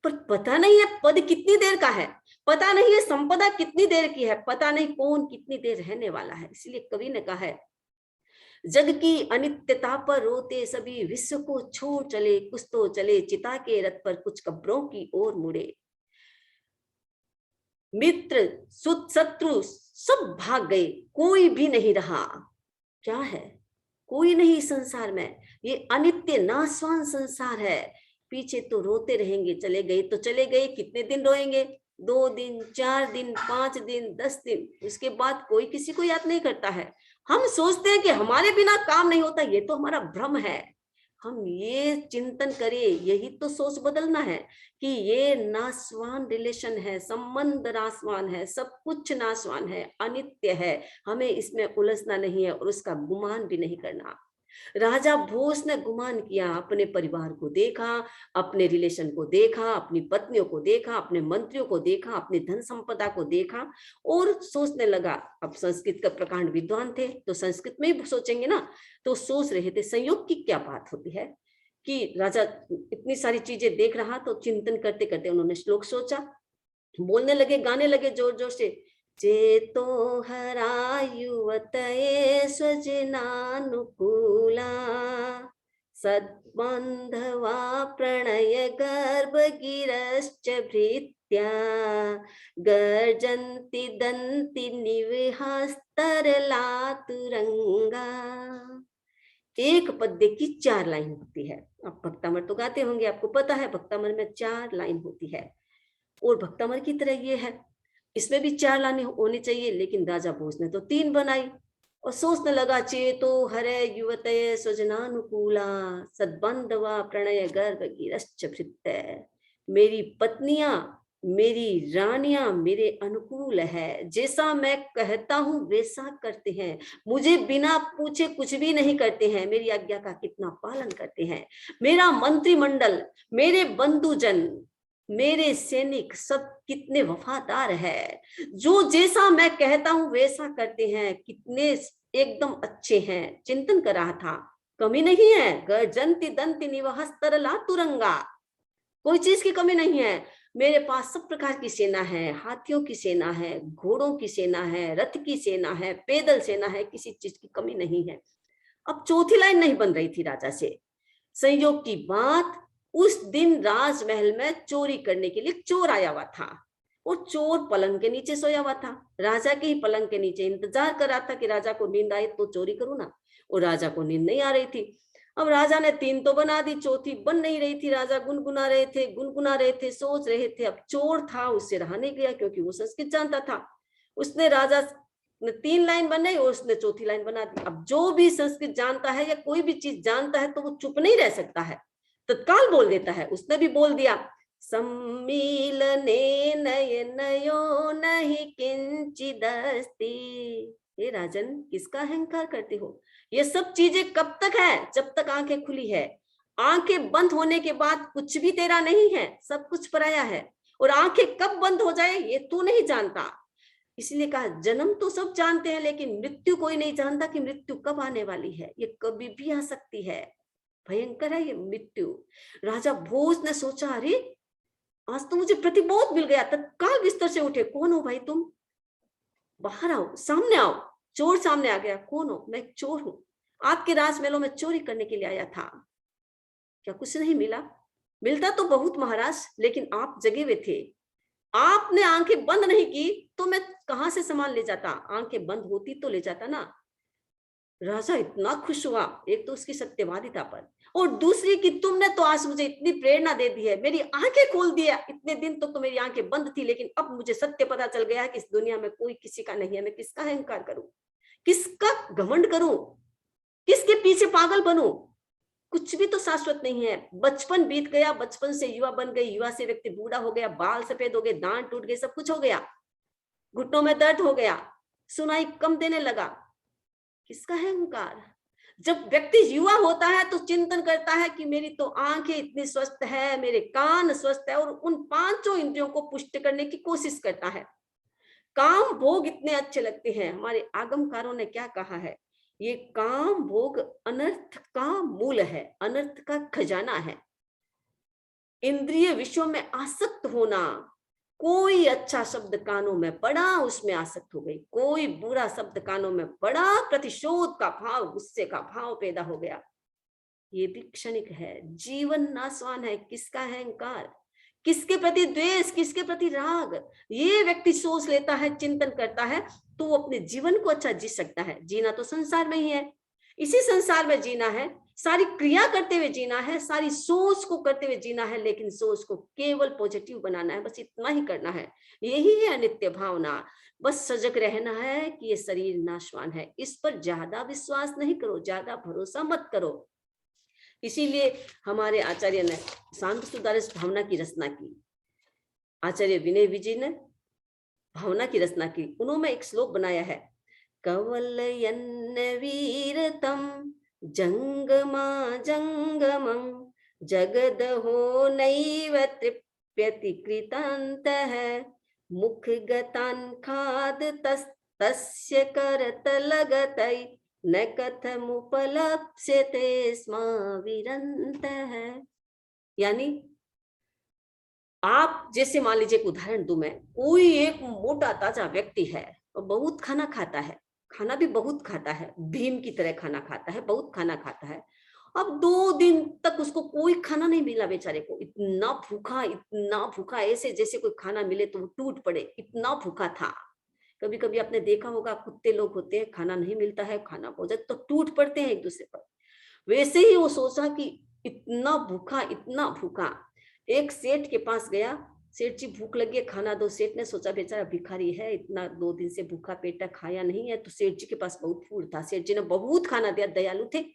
पर पता नहीं है पद कितनी देर का है, पता नहीं है संपदा कितनी देर की है, पता नहीं कौन कितनी देर रहने वाला है। इसलिए कवि ने कहा है, जग की अनित्यता पर रोते सभी, विश्व को छोड़ चले कुछ तो चले, चिता के रथ पर कुछ कब्रों की ओर मुड़े। मित्र शत्रु सब भाग गए, कोई भी नहीं रहा। क्या है? कोई नहीं संसार में, ये अनित्य नाशवान संसार है। पीछे तो रोते रहेंगे, चले गए तो चले गए, कितने दिन रोएंगे? 2 दिन, 4 दिन, 5 दिन, 10 दिन, उसके बाद कोई किसी को याद नहीं करता है। हम सोचते हैं कि हमारे बिना काम नहीं होता, ये तो हमारा भ्रम है। हम ये चिंतन करें, यही तो सोच बदलना है कि ये नाशवान रिलेशन है, संबंध नाशवान है, सब कुछ नाशवान है, अनित्य है, हमें इसमें उलझना नहीं है और उसका गुमान भी नहीं करना। राजा भोज ने गुमान किया, अपने परिवार को देखा, अपने रिलेशन को देखा, अपनी पत्नियों को देखा, अपने मंत्रियों को देखा, अपनी धन संपदा को देखा, और सोचने लगा। अब संस्कृत का प्रकांड विद्वान थे तो संस्कृत में ही सोचेंगे ना, तो सोच रहे थे संयोग की क्या बात होती है कि राजा इतनी सारी चीजें देख रहा, तो चिंतन करते करते उन्होंने श्लोक सोचा, बोलने लगे, गाने लगे जोर जोर से, चेतो हरा युवतये स्वजनानुकूला, सद्बंधवा प्रणय गर्भ गिरश्च भृत्या, गर्जन्ति दन्ति निविहास्तरला तुरंगा। एक पद्य की 4 लाइन होती है। आप भक्तामर तो गाते होंगे, आपको पता है भक्तामर में 4 लाइन होती है, और भक्तामर की तरह ये है, इसमें भी 4 लाइन होनी चाहिए, लेकिन राजा भोज ने तो 3 बनाई, और सोचने लगा, चेतो हरे युवतये स्वजनानुकूला, सद्बंधवा प्रणय गर्भ गिरश्च भृत्य। मेरी पत्नियां, मेरी रानियां मेरे अनुकूल है, जैसा मैं कहता हूं वैसा करते हैं, मुझे बिना पूछे कुछ भी नहीं करते हैं, मेरी आज्ञा का कितना पालन करते हैं। मेरा मंत्रिमंडल, मेरे बंधुजन, मेरे सैनिक सब कितने वफादार है, जो जैसा मैं कहता हूं वैसा करते हैं, कितने एकदम अच्छे हैं। चिंतन कर रहा था कमी नहीं है। गर्जन्ति दंति निवहस्तरला तुरंगा, कोई चीज की कमी नहीं है। मेरे पास सब प्रकार की सेना है, हाथियों की सेना है, घोड़ों की सेना है, रथ की सेना है, पैदल सेना है, किसी चीज की कमी नहीं है। अब चौथी लाइन नहीं बन रही थी राजा से। संयोग की बात, उस दिन राजमहल में चोरी करने के लिए चोर आया हुआ था, और चोर पलंग के नीचे सोया हुआ था। राजा के ही पलंग के नीचे इंतजार कर रहा था कि राजा को नींद आए तो चोरी करूं ना, और राजा को नींद नहीं आ रही थी। अब राजा ने 3 तो बना दी, चौथी बन नहीं रही थी। राजा गुनगुना रहे थे, सोच रहे थे। अब चोर था, उससे रहा नहीं गया, क्योंकि वो संस्कृत जानता था। उसने राजा ने 3 लाइन बनाई और उसने चौथी लाइन बना दी। अब जो भी संस्कृत जानता है या कोई भी चीज जानता है तो वो चुप नहीं रह सकता है, तत्काल बोल देता है। उसने भी बोल दिया, सम्मीलने नयनयो नहीं किंचिदस्ति। हे राजन, किसका अहंकार करते हो? ये सब चीजें कब तक है? जब तक आंखें खुली है। आंखें बंद होने के बाद कुछ भी तेरा नहीं है, सब कुछ पराया है। और आंखें कब बंद हो जाए ये तू नहीं जानता। इसलिए कहा, जन्म तो सब जानते हैं, लेकिन मृत्यु कोई नहीं जानता कि मृत्यु कब आने वाली है। ये कभी भी आ सकती है, भयंकर है ये मृत्यु। राजा भोज ने सोचा, अरे आज तो मुझे प्रतिबोध मिल गया। तत्काल बिस्तर से उठे, कौन हो भाई तुम? बाहर आओ, सामने आओ। चोर सामने आ गया। कौन हो? मैं एक चोर हूं, आपके राजमहलों में चोरी करने के लिए आया था। क्या कुछ नहीं मिला? मिलता तो बहुत महाराज, लेकिन आप जगे हुए थे। आपने आंखें बंद नहीं की तो मैं कहां से सामान ले जाता? आंखें बंद होती तो ले जाता ना। राजा इतना खुश हुआ, एक तो उसकी सत्यवादिता पर, और दूसरी कि तुमने तो आज मुझे इतनी प्रेरणा दे दी है, मेरी आंखें खोल दिया। इतने दिन तो मेरी आंखें बंद थी, लेकिन अब मुझे सत्य पता चल गया है कि इस दुनिया में कोई किसी का नहीं है। मैं किसका अहंकार करूं, किसका घमंड करूं, किसके पीछे पागल बनूं? कुछ भी तो शाश्वत नहीं है। बचपन बीत गया, बचपन से युवा बन गई, युवा से व्यक्ति बूढ़ा हो गया, बाल सफेद हो गए, दांत टूट गए, सब कुछ हो गया, घुटनों में दर्द हो गया, सुनाई कम देने लगा। किसका है अहंकार? जब व्यक्ति युवा होता है तो चिंतन करता है कि मेरी तो आंखें इतनी स्वस्थ है, मेरे कान स्वस्थ है, और उन 5 इंद्रियों को पुष्ट करने की कोशिश करता है। काम भोग इतने अच्छे लगते हैं। हमारे आगमकारों ने क्या कहा है, ये काम भोग अनर्थ का मूल है, अनर्थ का खजाना है। इंद्रिय विषयों में आसक्त होना, कोई अच्छा शब्द कानों में पड़ा, उसमें आसक्त हो गई। कोई बुरा शब्द कानों में पड़ा, प्रतिशोध का भाव, गुस्से का भाव पैदा हो गया। ये भी क्षणिक है, जीवन नाशवान है। किसका अहंकार, किसके प्रति द्वेष, किसके प्रति राग, ये व्यक्ति सोच लेता है, चिंतन करता है, तो वो अपने जीवन को अच्छा जी सकता है। जीना तो संसार में ही है, इसी संसार में जीना है, सारी क्रिया करते हुए जीना है, सारी सोच को करते हुए जीना है, लेकिन सोच को केवल पॉजिटिव बनाना है, बस इतना ही करना है। यही है अनित्य भावना। बस सजग रहना है कि ये शरीर नाशवान है, इस पर ज्यादा विश्वास नहीं करो, ज्यादा भरोसा मत करो। इसीलिए हमारे आचार्य ने शांत सुधारस भावना की रचना की। आचार्य विनय विजय ने भावना की रचना की। उन्होंने एक श्लोक बनाया है, कवलयन्न वीरतम जंगमा जंगमं जगदहो नैव तृप्यति कृतान्तः मुखगतान् खाद तस्य करतलगतै न कथमुपलप्स्यते स्म विरन्तः। यानी आप जैसे, मान लीजिए एक उदाहरण दूं मैं, कोई एक मोटा ताजा व्यक्ति है और बहुत खाना खाता है, खाना भी बहुत खाता है, भीम की तरह खाना खाता है, बहुत खाना खाता है। अब 2 दिन तक उसको कोई खाना नहीं मिला बेचारे को, इतना भूखा, ऐसे जैसे कोई खाना मिले तो वो टूट पड़े, इतना भूखा था। कभी कभी आपने देखा होगा, कुत्ते लोग होते हैं, खाना नहीं मिलता है, खाना भोजन तो टूट पड़ते हैं एक दूसरे पर। वैसे ही वो सोचा कि इतना भूखा। एक सेठ के पास गया, सेठ जी भूख लगी है, खाना दो। सेठ ने सोचा बेचारा भिखारी है, इतना 2 दिन से भूखा पेटा, खाया नहीं है। तो सेठ जी के पास बहुत फूड था, सेठ जी ने बहुत खाना दिया, दयालु थे,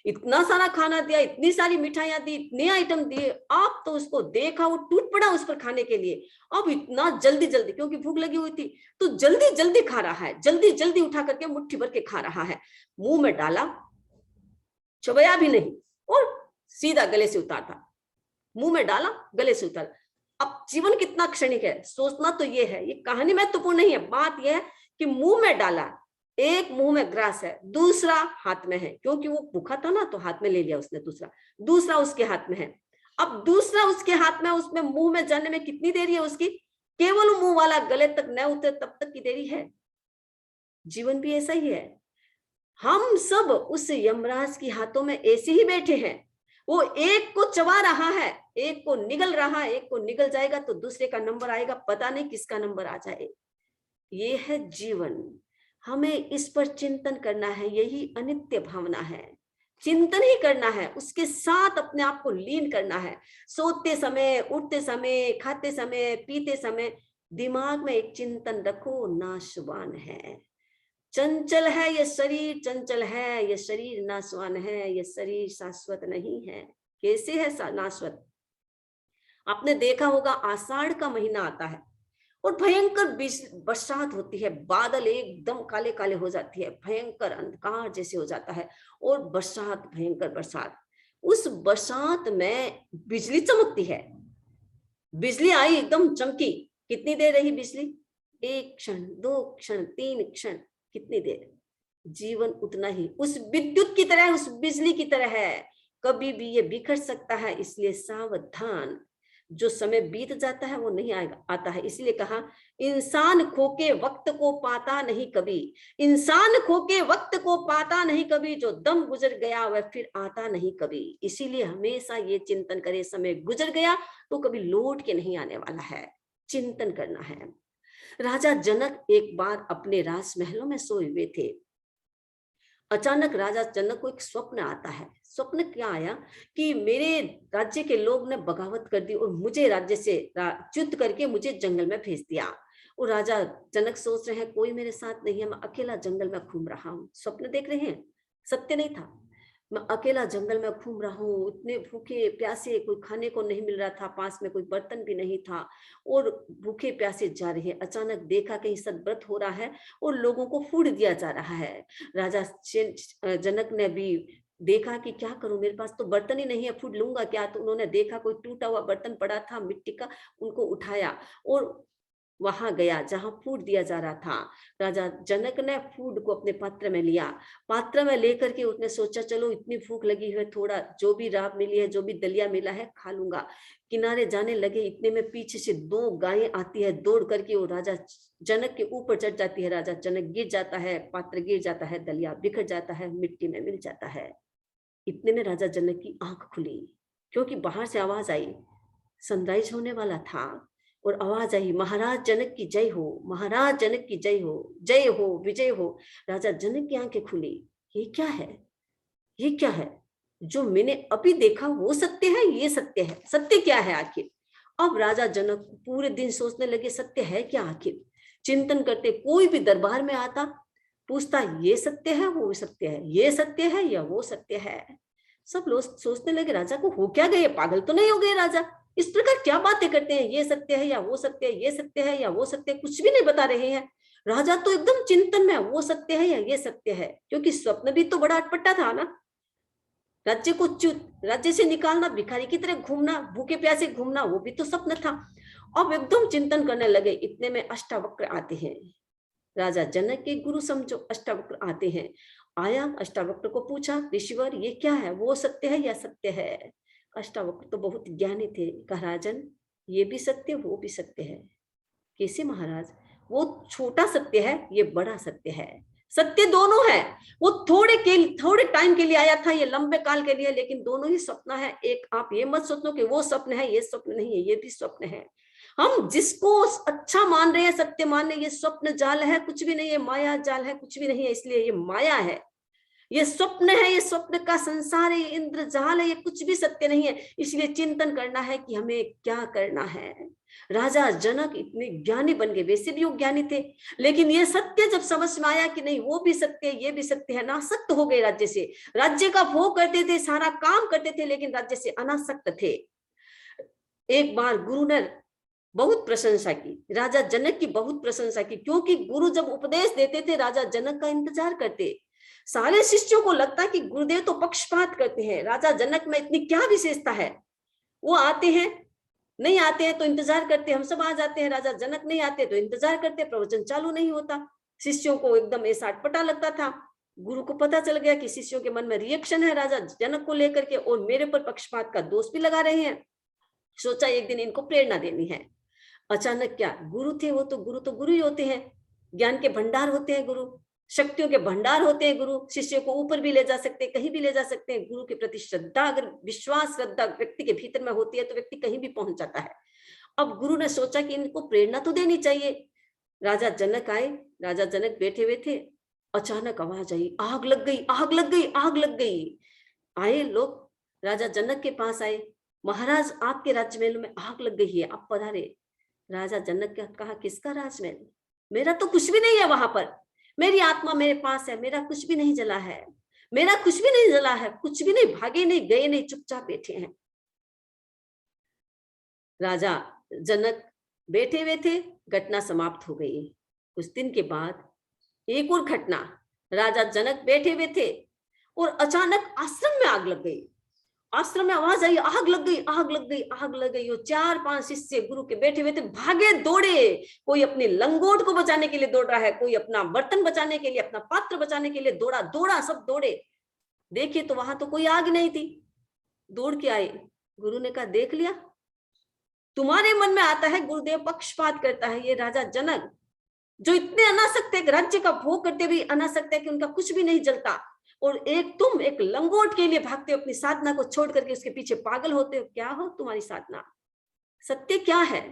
इतना सारा खाना दिया, इतनी सारी मिठाइयां दी, इतने आइटम दिए। आप तो उसको देखा, वो टूट पड़ा उस पर खाने के लिए। अब इतना जल्दी जल्दी, क्योंकि भूख लगी हुई थी, तो जल्दी जल्दी खा रहा है, जल्दी जल्दी उठा करके मुट्ठी भर के खा रहा है। मुंह में डाला, चबया भी नहीं, और सीधा गले से उतारा। मुंह में डाला, गले से उतारा। अब जीवन कितना क्षणिक है, सोचना तो ये है, ये कहानी महत्वपूर्ण नहीं है। बात यह है कि मुंह में डाला, एक मुंह में ग्रास है, दूसरा हाथ में है, क्योंकि वो भूखा था ना तो हाथ में ले लिया उसने, दूसरा उसके हाथ में है। अब दूसरा उसके हाथ में, उसमें मुंह में जाने में कितनी देरी है उसकी? केवल मुंह वाला गले तक न उतरे तब तक की देरी है। जीवन भी ऐसा ही है। हम सब उस यमराज के हाथों में ऐसे ही बैठे हैं। वो एक को चबा रहा है, एक को निगल रहा है, एक को निगल जाएगा तो दूसरे का नंबर आएगा, पता नहीं किसका नंबर आ जाए। ये है जीवन। हमें इस पर चिंतन करना है, यही अनित्य भावना है। चिंतन ही करना है, उसके साथ अपने आप को लीन करना है। सोते समय, उठते समय, खाते समय, पीते समय दिमाग में एक चिंतन रखो, नाशवान है, चंचल है ये शरीर, चंचल है ये शरीर, नाशवान है ये शरीर, शाश्वत नहीं है। कैसे है नाशवत? आपने देखा होगा, आषाढ़ का महीना आता है और भयंकर बरसात होती है, बादल एकदम काले काले हो जाती है, भयंकर अंधकार जैसे हो जाता है और बरसात, भयंकर बरसात। उस बरसात में बिजली चमकती है। बिजली आई, एकदम चमकी, कितनी देर रही बिजली? 1 क्षण, 2 क्षण, 3 क्षण, कितनी देर? जीवन उतना ही उस विद्युत की तरह, उस बिजली की तरह है, कभी भी ये बिखर सकता है। इसलिए सावधान, जो समय बीत जाता है वो नहीं आएगा, आता है। इसलिए कहा, इंसान खोके वक्त को पाता नहीं कभी, इंसान खोके वक्त को पाता नहीं कभी, जो दम गुजर गया वह फिर आता नहीं कभी। इसीलिए हमेशा ये चिंतन करें, समय गुजर गया तो कभी लौट के नहीं आने वाला है, चिंतन करना है। राजा जनक एक बार अपने राजमहलों में सोए हुए थे। अचानक राजा जनक को एक स्वप्न आता है। स्वप्न क्या आया कि मेरे राज्य के लोग ने बगावत कर दी और मुझे राज्य से च्युत करके मुझे जंगल में भेज दिया। और राजा जनक सोच रहे हैं, कोई मेरे साथ नहीं है, मैं अकेला जंगल में घूम रहा हूँ। स्वप्न देख रहे हैं, सत्य नहीं था। मैं अकेला जंगल में घूम रहा हूँ, इतने भूखे प्यासे, कोई खाने को नहीं मिल रहा था, पास में कोई बर्तन भी नहीं था और भूखे प्यासे जा रहे हैं। अचानक देखा कहीं सदव्रत हो रहा है और लोगों को फूड दिया जा रहा है। राजा जनक ने भी देखा कि क्या करूं, मेरे पास तो बर्तन ही नहीं है, फूड लूंगा क्या? तो उन्होंने देखा कोई टूटा हुआ बर्तन पड़ा था मिट्टी का, उनको उठाया और वहां गया जहां फूड दिया जा रहा था। राजा जनक ने फूड को अपने पात्र में लिया, पात्र में लेकर के उसने सोचा, चलो इतनी भूख लगी है, थोड़ा जो भी राब मिली है, जो भी दलिया मिला है, खा लूंगा। किनारे जाने लगे, इतने में पीछे से 2 गायें आती है दौड़ करके, वो राजा जनक के ऊपर चढ़ जाती है। राजा जनक गिर जाता है, पात्र गिर जाता है, दलिया बिखर जाता है, मिट्टी में मिल जाता है। इतने में राजा जनक की आंख खुली, क्योंकि बाहर से आवाज आई, सनराइज होने वाला था और आवाज आई, महाराज जनक की जय हो, महाराज जनक की जय हो, जय हो, विजय हो। राजा जनक की आंखें खुली, ये क्या है, ये क्या है? जो मैंने अभी देखा वो सत्य है, ये सत्य है, सत्य क्या है आखिर? अब राजा जनक पूरे दिन सोचने लगे, सत्य है क्या आखिर? चिंतन करते, कोई भी दरबार में आता, पूछता, ये सत्य है, वो सत्य है, ये सत्य है या वो सत्य है? सब लोग सोचने लगे, राजा को हो क्या गए, पागल तो नहीं हो गए राजा? इस प्रकार क्या बातें करते हैं, ये सत्य है या वो सत्य है, ये सत्य है या वो सत्य है, कुछ भी नहीं बता रहे हैं। राजा तो एकदम चिंतन में, वो सत्य है या ये सत्य है, क्योंकि स्वप्न भी तो बड़ा अटपटा था ना। राज्य को राज्य से निकालना, भिखारी की तरह घूमना, भूखे प्यासे घूमना, वो भी तो स्वप्न था। अब एकदम चिंतन करने लगे। इतने में अष्टावक्र आते हैं, राजा जनक के गुरु समझो, अष्टावक्र आते हैं। आया, अष्टावक्र को पूछा, ऋषिवर ये क्या है, वो सत्य है या सत्य है? अष्टावक्र तो बहुत ज्ञानी थे, कहा, राजन ये भी सत्य, वो भी सत्य है। कैसे महाराज? वो छोटा सत्य है, ये बड़ा सत्य है, सत्य दोनों है। वो थोड़े टाइम के लिए आया था, ये लंबे काल के लिए, लेकिन दोनों ही स्वप्न है। एक आप ये मत सोचो कि वो स्वप्न है, ये स्वप्न नहीं है, ये भी स्वप्न है। हम जिसको अच्छा मान रहे हैं, सत्य मान रहे हैं, ये स्वप्न जाल है, कुछ भी नहीं है, माया जाल है, कुछ भी नहीं है, इसलिए ये माया है, ये स्वप्न है, ये स्वप्न का संसार है, ये इंद्रजाल है, ये कुछ भी सत्य नहीं है। इसलिए चिंतन करना है कि हमें क्या करना है। राजा जनक इतने ज्ञानी बन गए, वैसे भी वो ज्ञानी थे, लेकिन ये सत्य जब समझ में आया कि नहीं वो भी सत्य है, ये भी सत्य है, नासक्त हो गए राज्य से। राज्य का भोग करते थे, सारा काम करते थे, लेकिन राज्य से अनासक्त थे। एक बार गुरु ने बहुत प्रशंसा की, राजा जनक की बहुत प्रशंसा की, क्योंकि गुरु जब उपदेश देते थे राजा जनक का इंतजार करते। सारे शिष्यों को लगता कि गुरुदेव तो पक्षपात करते हैं, राजा जनक में इतनी क्या विशेषता है? वो आते हैं, नहीं आते हैं तो इंतजार करते, हम सब आ जाते हैं, राजा जनक नहीं आते तो इंतजार करते, प्रवचन चालू नहीं होता। शिष्यों को एकदम ऐसा अटपटा लगता था। गुरु को पता चल गया कि शिष्यों के मन में रिएक्शन है राजा जनक को लेकर के, और मेरे पर पक्षपात का दोष भी लगा रहे हैं। सोचा एक दिन इनको प्रेरणा देनी है। अचानक क्या, गुरु थे वो, तो गुरु ही होते हैं, ज्ञान के भंडार होते हैं गुरु, शक्तियों के भंडार होते हैं गुरु। शिष्य को ऊपर भी ले जा सकते हैं, कहीं भी ले जा सकते हैं। गुरु के प्रति श्रद्धा, अगर विश्वास श्रद्धा व्यक्ति के भीतर में होती है तो व्यक्ति कहीं भी पहुंच जाता है। अब गुरु ने सोचा कि इनको प्रेरणा तो देनी चाहिए। राजा जनक आए, राजा जनक बैठे हुए थे, अचानक आवाज आई, आग लग गई, आग लग गई, आग लग गई। आए लोग राजा जनक के पास आए, महाराज आपके राजमहल में आग लग गई है, आप पधारे। राजा जनक ने कहा, किसका राजमहल? मेरा तो कुछ भी नहीं है वहां पर, मेरी आत्मा मेरे पास है, मेरा कुछ भी नहीं जला है, मेरा कुछ भी नहीं जला है, कुछ भी नहीं, भागे नहीं, गए नहीं, चुपचाप बैठे हैं। राजा जनक बैठे हुए थे, घटना समाप्त हो गई। कुछ दिन के बाद एक और घटना, राजा जनक बैठे हुए थे और अचानक आश्रम में आग लग गई। आश्रम में आवाज आई, आग लग गई, आग लग गई, आग लग गई। और 4-5 शिष्य गुरु के बैठे हुए थे, भागे दौड़े, कोई अपनी लंगोट को बचाने के लिए दौड़ रहा है, कोई अपना बर्तन बचाने के लिए, अपना पात्र बचाने के लिए दौड़ा दौड़ा, सब दौड़े। देखिए तो वहां तो कोई आग नहीं थी। दौड़ के आए, गुरु ने कहा, देख लिया, तुम्हारे मन में आता है गुरुदेव पक्षपात करता है। ये राजा जनक जो इतने अनासक्त है, राज्य का भोग करते हुए अनासक्त है कि उनका कुछ भी नहीं जलता, और एक तुम एक लंगोट के लिए भागते हो, अपनी साधना को छोड़ करके उसके पीछे पागल होते हो। क्या हो तुम्हारी साधना? सत्य क्या है?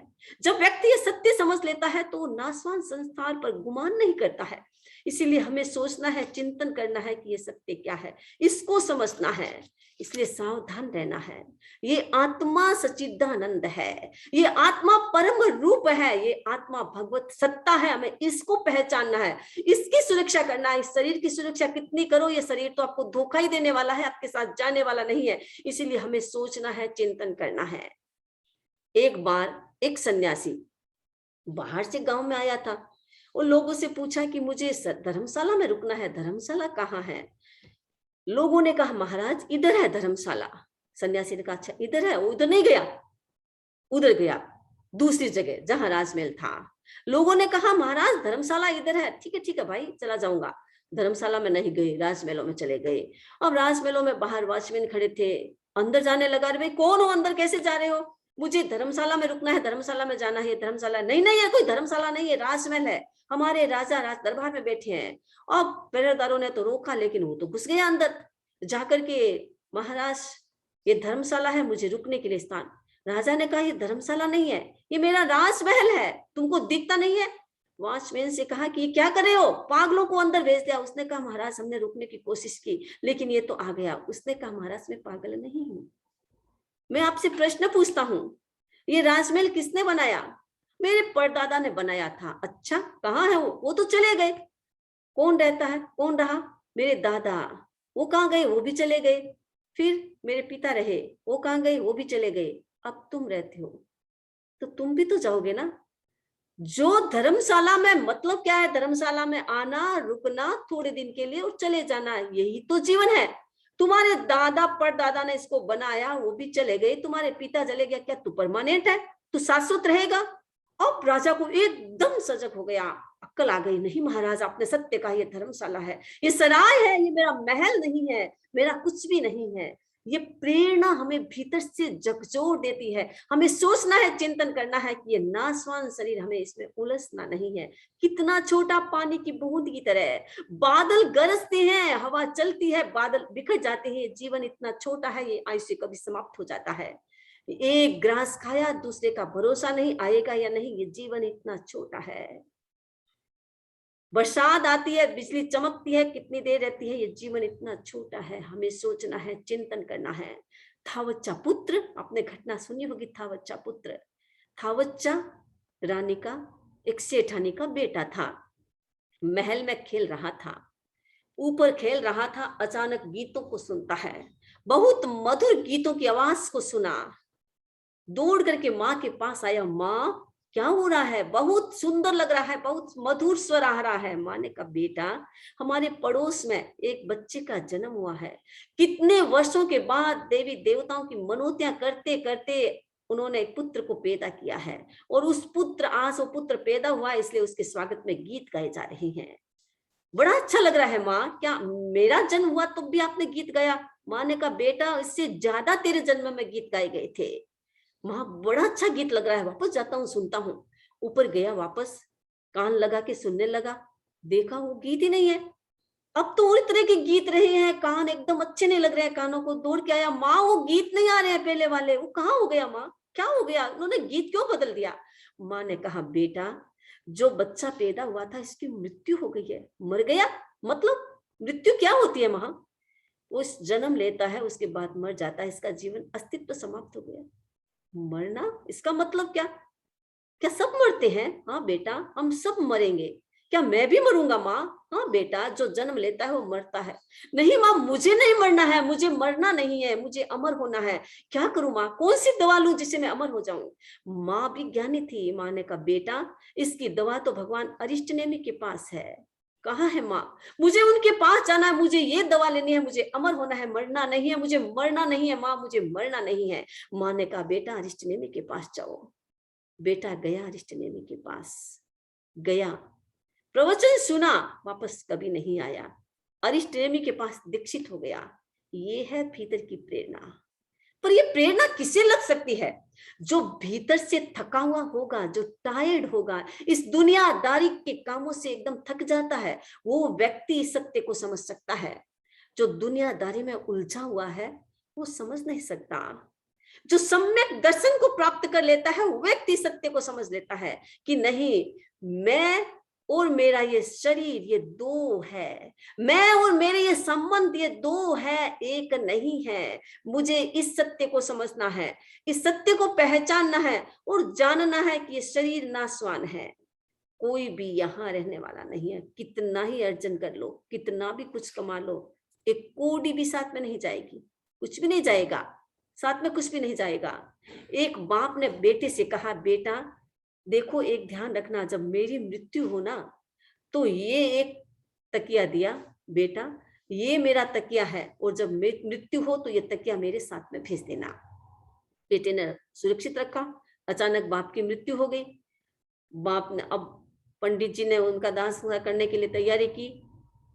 जब व्यक्ति ये सत्य समझ लेता है तो वो नासवान संसार पर गुमान नहीं करता है। इसीलिए हमें सोचना है, चिंतन करना है कि ये सत्य क्या है, इसको समझना है। इसलिए सावधान रहना है। ये आत्मा सच्चिदानंद है, ये आत्मा परम रूप है, ये आत्मा भगवत सत्ता है। हमें इसको पहचानना है, इसकी सुरक्षा करना है। इस शरीर की सुरक्षा कितनी करो, ये शरीर तो आपको धोखा ही देने वाला है, आपके साथ जाने वाला नहीं है। इसीलिए हमें सोचना है, चिंतन करना है। एक बार एक सन्यासी बाहर से गांव में आया था, और लोगों से पूछा कि मुझे धर्मशाला में रुकना है। धर्मशाला कहाँ है? लोगों ने कहा, महाराज इधर है धर्मशाला। सन्यासी ने कहा, अच्छा इधर है। वो उधर नहीं गया, उधर गया दूसरी जगह जहां राजमहल था। लोगों ने कहा, महाराज धर्मशाला इधर है। ठीक है भाई, चला जाऊंगा। धर्मशाला में नहीं गए, राजमहलों में चले गए। अब राजमहलों में बाहर वॉचमैन खड़े थे, अंदर जाने लगा, भाई कौन हो, अंदर कैसे जा रहे हो? मुझे धर्मशाला में रुकना है, धर्मशाला में जाना है। धर्मशाला नहीं, नहीं है, कोई धर्मशाला नहीं है, राजमहल है, हमारे राजा राज दरबार में बैठे हैं। अब पहरेदारों ने तो रोका, लेकिन वो तो घुस गया अंदर जाकर के, महाराज ये धर्मशाला है, मुझे रुकने के लिए स्थान। राजा ने कहा, ये धर्मशाला नहीं है, ये मेरा राजमहल है, तुमको दिखता नहीं है? वॉचमैन से कहा कि ये क्या कर रहे हो, पागलों को अंदर भेज दिया। उसने कहा, महाराज हमने रुकने की कोशिश की, लेकिन ये तो आ गया। उसने कहा, महाराज मैं पागल नहीं हूं, मैं आपसे प्रश्न पूछता हूं, ये राजमहल किसने बनाया? मेरे परदादा ने बनाया था। अच्छा, कहाँ है वो तो चले गए। कौन रहता है, कौन रहा? मेरे दादा, वो कहाँ गए? वो भी चले गए। फिर मेरे पिता रहे, वो कहाँ गए? वो भी चले गए। अब तुम रहते हो, तो तुम भी तो जाओगे ना। जो धर्मशाला में, मतलब क्या है? धर्मशाला में आना, रुकना थोड़े दिन के लिए और चले जाना, यही तो जीवन है। तुम्हारे दादा परदादा ने इसको बनाया, वो भी चले गए, तुम्हारे पिता चले गया, क्या तू परमानेंट है? तू शाश्वत रहेगा? अब राजा को एकदम सजग हो गया, अक्ल आ गई। नहीं महाराज, आपने सत्य कहा, ये धर्मशाला है, ये सराय है, ये मेरा महल नहीं है, मेरा कुछ भी नहीं है। ये प्रेरणा हमें भीतर से झकझोर देती है। हमें सोचना है, चिंतन करना है कि ये नासवान शरीर, हमें इसमें उलझना नहीं है। कितना छोटा पानी की बूंद की तरह, बादल गरजते हैं, हवा चलती है, बादल बिखर जाते हैं। जीवन इतना छोटा है, ये आयुष्य कभी समाप्त हो जाता है। एक ग्रास खाया, दूसरे का भरोसा नहीं, आएगा या नहीं। ये जीवन इतना छोटा है। बरसात आती है, बिजली चमकती है, कितनी देर रहती है। ये जीवन इतना छोटा है। हमें सोचना है, चिंतन करना है। थावच्चा पुत्र, आपने घटना सुनी होगी, थावच्चा पुत्र। थावच्चा रानी का, एक सेठानी का बेटा था। महल में खेल रहा था, ऊपर खेल रहा था। अचानक गीतों को सुनता है, बहुत मधुर गीतों की आवाज को सुना। दौड़ करके माँ के पास आया, माँ क्या हो रहा है? बहुत सुंदर लग रहा है, बहुत मधुर स्वर आ रहा है। माँ ने कहा, बेटा हमारे पड़ोस में एक बच्चे का जन्म हुआ है। कितने वर्षों के बाद देवी देवताओं की मनौतियां करते करते उन्होंने एक पुत्र को पैदा किया है और उस पुत्र आज वो पुत्र पैदा हुआ इसलिए उसके स्वागत में गीत गाए जा रहे हैं। बड़ा अच्छा लग रहा है माँ, क्या मेरा जन्म हुआ तब भी आपने गीत गाया? माँ ने कहा बेटा इससे ज्यादा तेरे जन्म में गीत गाए गए थे। माँ बड़ा अच्छा गीत लग रहा है, वापस जाता हूँ सुनता हूँ। ऊपर गया, वापस कान लगा के सुनने लगा, देखा वो गीत ही नहीं है। अब तो और तरह के गीत रहे हैं, कान एकदम अच्छे नहीं लग रहे हैं कानों को। दौड़ के आया, माँ वो गीत नहीं आ रहे हैं पहले वाले, वो कहाँ हो गया माँ, क्या हो गया, उन्होंने गीत क्यों बदल दिया? माँ ने कहा बेटा जो बच्चा पैदा हुआ था इसकी मृत्यु हो गई है। मर गया मतलब मृत्यु क्या होती है माँ? उस जन्म लेता है उसके बाद मर जाता है, इसका जीवन अस्तित्व समाप्त हो गया। मरना इसका मतलब क्या? क्या सब मरते हैं? हाँ बेटा हम सब मरेंगे। क्या मैं भी मरूंगा माँ? हाँ बेटा जो जन्म लेता है वो मरता है। नहीं माँ मुझे नहीं मरना है, मुझे मरना नहीं है, मुझे अमर होना है। क्या करूं माँ, कौन सी दवा लूं जिससे मैं अमर हो जाऊं? माँ भी ज्ञानी थी। माँ ने कहा बेटा इसकी दवा तो भगवान अरिष्टनेमि के पास है। कहाँ है माँ? मुझे उनके पास जाना है, मुझे ये दवा लेनी है, मुझे अमर होना है, मरना नहीं है, मुझे मरना नहीं है माँ, मुझे मरना नहीं है। माँ ने कहा बेटा अरिष्टनेमि के पास जाओ। बेटा गया अरिष्टनेमि के पास, गया प्रवचन सुना, वापस कभी नहीं आया। अरिष्टनेमि के पास दीक्षित हो गया। ये है भीतर की प्रेरणा। पर ये प्रेरणा किसे लग सकती है? जो भीतर से थका हुआ होगा, जो टायर्ड होगा, इस दुनियादारी के कामों से एकदम थक जाता है, वो व्यक्ति इस सत्य को समझ सकता है। जो दुनियादारी में उलझा हुआ है वो समझ नहीं सकता। जो सम्यक दर्शन को प्राप्त कर लेता है वो व्यक्ति सत्य को समझ लेता है कि नहीं, मैं और मेरा ये शरीर ये दो है, मैं और मेरे ये संबंध ये दो है, एक नहीं है। मुझे इस सत्य को समझना है, इस सत्य को पहचानना है और जानना है कि ये शरीर नाशवान है। कोई भी यहाँ रहने वाला नहीं है। कितना ही अर्जन कर लो, कितना भी कुछ कमा लो, एक कौड़ी भी साथ में नहीं जाएगी, कुछ भी नहीं जाएगा, साथ में कुछ भी नहीं जाएगा। एक बाप ने बेटे से कहा बेटा देखो एक ध्यान रखना, जब मेरी मृत्यु हो ना तो ये एक तकिया दिया बेटा, ये मेरा तकिया है और जब मृत्यु हो तो ये तकिया मेरे साथ में भेज देना। बेटे ने सुरक्षित रखा। अचानक बाप की मृत्यु हो गई। बाप ने, अब पंडित जी ने उनका दाह संस्कार करने के लिए तैयारी की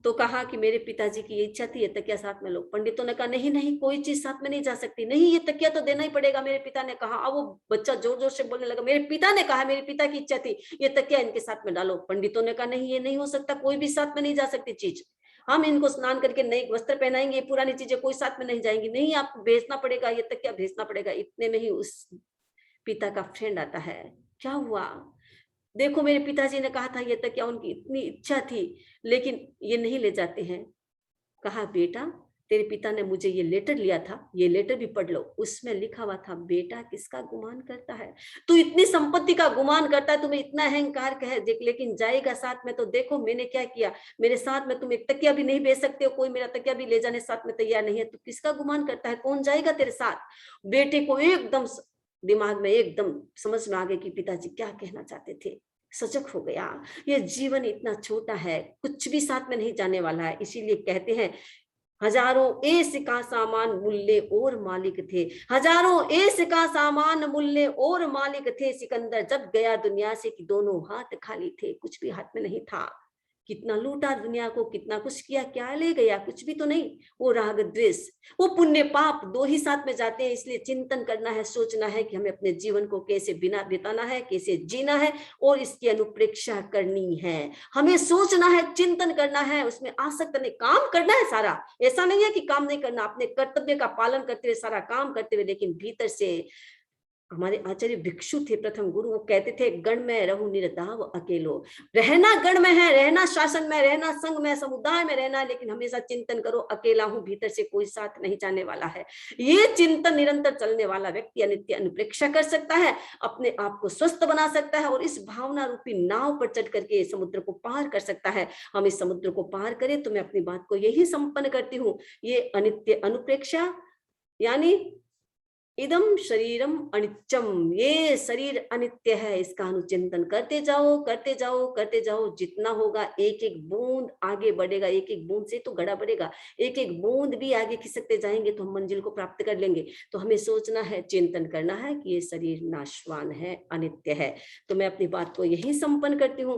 तो कहा कि मेरे पिताजी की इच्छा थी ये तकिया साथ में लो। पंडितों ने कहा नहीं नहीं कोई चीज साथ में नहीं जा सकती, नहीं ये तकिया तो देना ही पड़ेगा, मेरे पिता ने कहा। अब वो बच्चा जोर जोर से बोलने लगा मेरे पिता ने कहा, मेरे पिता की इच्छा थी, ये तकिया इनके साथ में डालो। पंडितों ने कहा नहीं ये नहीं हो सकता, कोई भी साथ में नहीं जा सकती चीज, हम इनको स्नान करके नए वस्त्र पहनाएंगे, पुरानी चीजें कोई साथ में नहीं जाएंगी, नहीं आपको भेजना पड़ेगा, ये तकिया भेजना पड़ेगा। इतने में ही उस पिता का फ्रेंड आता है। क्या हुआ? देखो मेरे पिताजी ने कहा था ये तकिया, उनकी इतनी इच्छा थी लेकिन ये नहीं ले जाते हैं। कहा बेटा तेरे पिता ने मुझे ये लेटर लिया था, ये लेटर भी पढ़ लो। उसमें लिखा हुआ था बेटा किसका गुमान करता है, तू इतनी संपत्ति का गुमान करता है, तुम्हें इतना अहंकार कहे देख, लेकिन जाएगा साथ में तो देखो मैंने क्या किया, मेरे साथ में तुम एक तकिया भी नहीं भेज सकते हो, कोई मेरा तकिया भी ले जाने साथ में तैयार नहीं है, तू किसका गुमान करता है, कौन जाएगा तेरे साथ? बेटे को एकदम दिमाग में एकदम समझ में आ गया कि पिताजी क्या कहना चाहते थे। सजग हो गया, ये जीवन इतना छोटा है, कुछ भी साथ में नहीं जाने वाला है। इसीलिए कहते हैं हजारों एस का सामान मूल्य और मालिक थे, हजारों एस का सामान मूल्य और मालिक थे। सिकंदर जब गया दुनिया से कि दोनों हाथ खाली थे, कुछ भी हाथ में नहीं था। कितना लूटा दुनिया को, कितना कुछ किया, क्या ले गया? कुछ भी तो नहीं। वो राग द्वेष, वो पुण्य पाप दो ही साथ में जाते हैं। इसलिए चिंतन करना है, सोचना है कि हमें अपने जीवन को कैसे बिना बिताना है, कैसे जीना है और इसकी अनुप्रेक्षा करनी है। हमें सोचना है, चिंतन करना है, उसमें आसक्त नहीं, काम करना है सारा। ऐसा नहीं है कि काम नहीं करना, अपने कर्तव्य का पालन करते हुए, सारा काम करते हुए, लेकिन भीतर से हमारे आचार्य भिक्षु थे प्रथम गुरु, वो कहते थे गण में रहू निर्दाव अकेलो। रहना गण में है, रहना शासन में, रहना संघ में, समुदाय में रहना, लेकिन हमेशा चिंतन करो अकेला हूं, भीतर से कोई साथ नहीं जाने वाला है। ये चिंतन निरंतर चलने वाला व्यक्ति अनित्य अनुप्रेक्षा कर सकता है, अपने आप को स्वस्थ बना सकता है और इस भावना रूपी नाव पर चढ़ करके समुद्र को पार कर सकता है। हम इस समुद्र को पार करें तो मैं अपनी बात को यही संपन्न करती हूँ। ये अनित्य अनुप्रेक्षा यानी इदम शरीरम अनित्यम, ये शरीर अनित्य है, इसका अनुचिंतन करते जाओ करते जाओ करते जाओ। जितना होगा एक एक बूंद आगे बढ़ेगा, एक एक बूंद से तो घड़ा बढ़ेगा, एक एक बूंद भी आगे खिसकते जाएंगे तो हम मंजिल को प्राप्त कर लेंगे। तो हमें सोचना है, चिंतन करना है कि ये शरीर नाशवान है, अनित्य है। तो मैं अपनी बात को यही संपन्न करती हूँ।